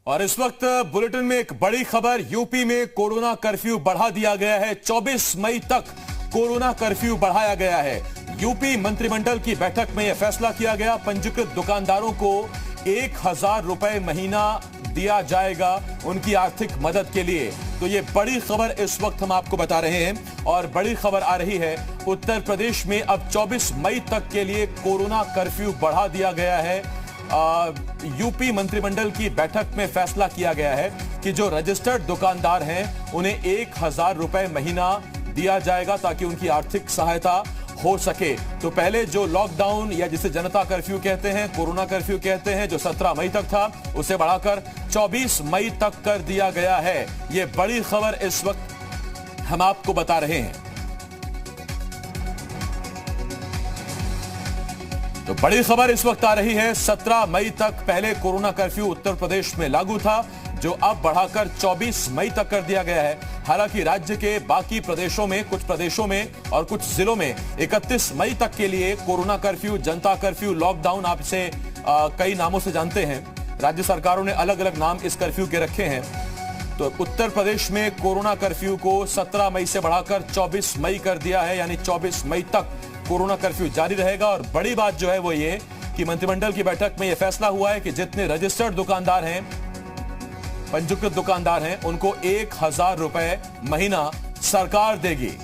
और इस वक्त बुलेटिन में एक बड़ी खबर, यूपी में कोरोना कर्फ्यू बढ़ा दिया गया है। 24 मई तक कोरोना कर्फ्यू बढ़ाया गया है। यूपी मंत्रिमंडल की बैठक में यह फैसला किया गया। पंजीकृत दुकानदारों को 1000 रुपए महीना दिया जाएगा उनकी आर्थिक मदद के लिए। तो ये बड़ी खबर इस वक्त हम आपको बता रहे हैं। और बड़ी खबर आ रही है, उत्तर प्रदेश में अब 24 मई तक के लिए कोरोना कर्फ्यू बढ़ा दिया गया है। यूपी मंत्रिमंडल की बैठक में फैसला किया गया है कि जो रजिस्टर्ड दुकानदार हैं उन्हें 1000 रुपए महीना दिया जाएगा ताकि उनकी आर्थिक सहायता हो सके। तो पहले जो लॉकडाउन या जिसे जनता कर्फ्यू कहते हैं, कोरोना कर्फ्यू कहते हैं, जो 17 मई तक था, उसे बढ़ाकर 24 मई तक कर दिया गया है। यह बड़ी खबर इस वक्त हम आपको बता रहे हैं। तो बड़ी खबर इस वक्त आ रही है, 17 मई तक पहले कोरोना कर्फ्यू उत्तर प्रदेश में लागू था, जो अब बढ़ाकर 24 मई तक कर दिया गया है। हालांकि राज्य के बाकी प्रदेशों में, कुछ प्रदेशों में और कुछ जिलों में 31 मई तक के लिए कोरोना कर्फ्यू, जनता कर्फ्यू, लॉकडाउन, आप इसे कई नामों से जानते हैं। राज्य सरकारों ने अलग अलग नाम इस कर्फ्यू के रखे हैं। तो उत्तर प्रदेश में कोरोना कर्फ्यू को 17 मई से बढ़ाकर 24 मई कर दिया है, यानी 24 मई तक कोरोना कर्फ्यू जारी रहेगा। और बड़ी बात जो है वो ये कि मंत्रिमंडल की बैठक में यह फैसला हुआ है कि जितने रजिस्टर्ड दुकानदार हैं, पंजीकृत दुकानदार हैं, उनको 1000 रुपए महीना सरकार देगी।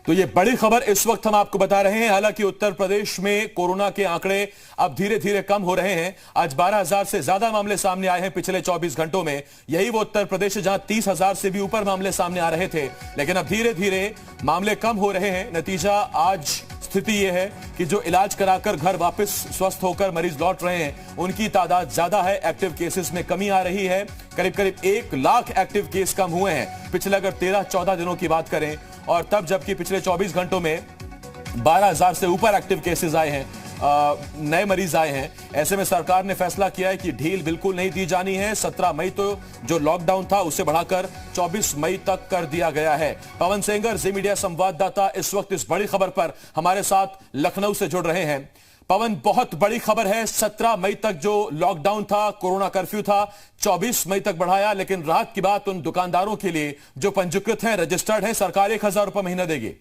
तो ये बड़ी खबर इस वक्त हम आपको बता रहे हैं। हालांकि उत्तर प्रदेश में कोरोना के आंकड़े अब धीरे धीरे कम हो रहे हैं। आज 12,000 से ज्यादा मामले सामने आए हैं पिछले 24 घंटों में। यही वो उत्तर प्रदेश है जहां 30,000 से भी ऊपर मामले सामने आ रहे थे, लेकिन अब धीरे धीरे मामले कम हो रहे हैं। नतीजा आज स्थिति यह है कि जो इलाज कराकर घर वापस स्वस्थ होकर मरीज लौट रहे हैं, उनकी तादाद ज्यादा है। एक्टिव केसेस में कमी आ रही है। करीब करीब 1 लाख एक्टिव केस कम हुए हैं पिछले अगर 13-14 दिनों की बात करें, और तब जबकि पिछले 24 घंटों में 12,000 से ऊपर एक्टिव केसेस आए हैं, नए मरीज आए हैं। ऐसे में सरकार ने फैसला किया है कि ढील बिल्कुल नहीं दी जानी है। 17 मई तो जो लॉकडाउन था उसे बढ़ाकर 24 मई तक कर दिया गया है। पवन सेंगर, जी मीडिया संवाददाता, इस वक्त इस बड़ी खबर पर हमारे साथ लखनऊ से जुड़ रहे हैं। पवन, बहुत बड़ी खबर है। 17 मई तक जो लॉकडाउन था, कोरोना कर्फ्यू था, 24 मई तक बढ़ाया, लेकिन राहत की बात उन दुकानदारों के लिए जो पंजीकृत हैं, रजिस्टर्ड हैं, सरकार 1000 रुपए महीना देगी।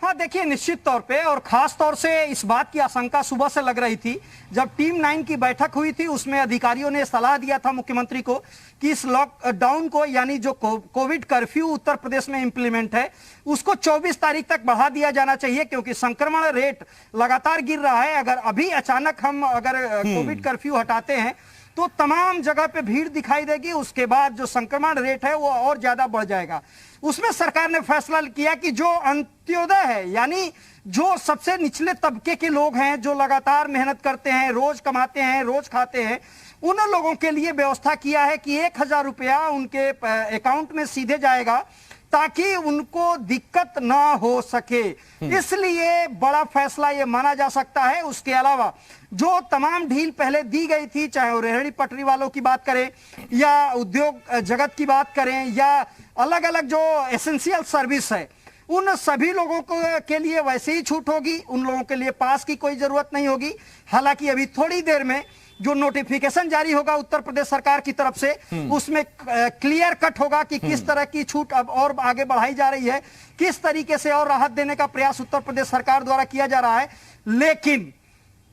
हाँ, देखिए, निश्चित तौर पे और खास तौर से इस बात की आशंका सुबह से लग रही थी जब टीम 9 की बैठक हुई थी। उसमें अधिकारियों ने सलाह दिया था मुख्यमंत्री को कि इस लॉकडाउन को, यानी जो कोविड कर्फ्यू उत्तर प्रदेश में इंप्लीमेंट है, उसको 24 तारीख तक बढ़ा दिया जाना चाहिए, क्योंकि संक्रमण रेट लगातार गिर रहा है। अगर अभी अचानक हम कोविड कर्फ्यू हटाते हैं तो तमाम जगह पे भीड़ दिखाई देगी। उसके बाद जो संक्रमण रेट है वो और ज्यादा बढ़ जाएगा। उसमें सरकार ने फैसला किया कि जो अंत्योदय है, यानी जो सबसे निचले तबके के लोग हैं, जो लगातार मेहनत करते हैं, रोज कमाते हैं, रोज खाते हैं, उन लोगों के लिए व्यवस्था किया है कि 1000 रुपया उनके अकाउंट में सीधे जाएगा ताकि उनको दिक्कत ना हो सके। इसलिए बड़ा फैसला ये माना जा सकता है। उसके अलावा जो तमाम ढील पहले दी गई थी, चाहे वो रेहड़ी पटरी वालों की बात करें या उद्योग जगत की बात करें या अलग अलग जो एसेंशियल सर्विस है, उन सभी लोगों के लिए वैसे ही छूट होगी। उन लोगों के लिए पास की कोई जरूरत नहीं होगी। हालांकि अभी थोड़ी देर में जो नोटिफिकेशन जारी होगा उत्तर प्रदेश सरकार की तरफ से, उसमें क्लियर कट होगा कि किस तरह की छूट अब और आगे बढ़ाई जा रही है, किस तरीके से और राहत देने का प्रयास उत्तर प्रदेश सरकार द्वारा किया जा रहा है। लेकिन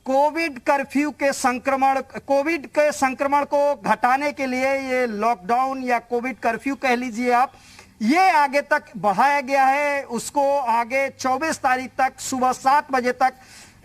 कोविड के संक्रमण को घटाने के लिए ये लॉकडाउन या कोविड कर्फ्यू कह लीजिए आप, ये आगे तक बढ़ाया गया है। उसको आगे 24 तारीख तक सुबह 7 बजे तक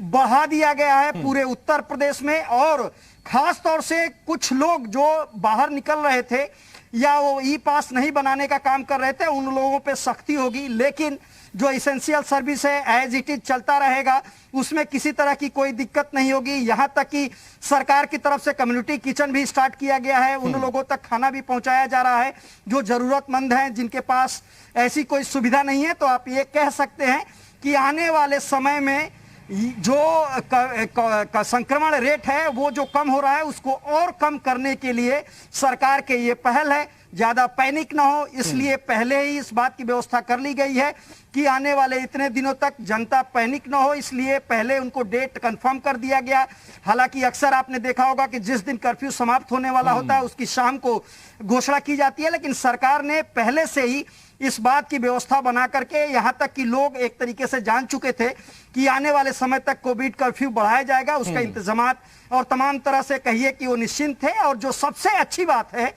बढ़ा दिया गया है पूरे उत्तर प्रदेश में। और खास तौर से कुछ लोग जो बाहर निकल रहे थे या वो ई पास नहीं बनाने का काम कर रहे थे, उन लोगों पे सख्ती होगी। लेकिन जो एसेंशियल सर्विस है एज इट इज चलता रहेगा, उसमें किसी तरह की कोई दिक्कत नहीं होगी। यहां तक कि सरकार की तरफ से कम्युनिटी किचन भी स्टार्ट किया गया है। उन लोगों तक खाना भी पहुंचाया जा रहा है जो जरूरतमंद हैं, जिनके पास ऐसी कोई सुविधा नहीं है। तो आप ये कह सकते हैं कि आने वाले समय में जो संक्रमण रेट है वो जो कम हो रहा है उसको और कम करने के लिए सरकार के ये पहल है। ज्यादा पैनिक ना हो इसलिए पहले ही इस बात की व्यवस्था कर ली गई है कि आने वाले इतने दिनों तक जनता पैनिक ना हो, इसलिए पहले उनको डेट कंफर्म कर दिया गया। हालांकि अक्सर आपने देखा होगा कि जिस दिन कर्फ्यू समाप्त होने वाला होता है उसकी शाम को घोषणा की जाती है, लेकिन सरकार ने पहले से ही इस बात की व्यवस्था बना करके, यहां तक कि लोग एक तरीके से जान चुके थे कि आने वाले समय तक कोविड कर्फ्यू बढ़ाया जाएगा, उसका इंतजामात और तमाम तरह से कहिए कि वो निश्चिंत थे। और जो सबसे अच्छी बात है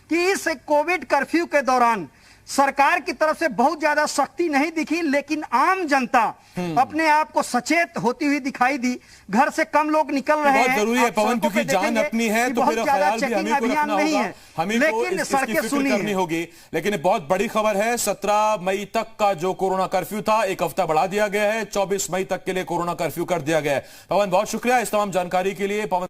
कि इस कोविड कर्फ्यू के दौरान सरकार की तरफ से बहुत ज्यादा सख्ती नहीं दिखी, लेकिन आम जनता अपने आप को सचेत होती हुई दिखाई दी। घर से कम लोग निकल रहे हैं। बहुत जरूरी है पवन, क्योंकि जान अपनी है तो फिर ख्याल भी हमें को रखना होगा, हमें को इसकी फिक्र करनी होगी। लेकिन बहुत बड़ी खबर है, 17 मई तक का जो कोरोना कर्फ्यू था 1 हफ्ता बढ़ा दिया गया है, 24 मई तक के लिए कोरोना कर्फ्यू कर दिया गया है। पवन बहुत शुक्रिया इस तमाम जानकारी के लिए। पवन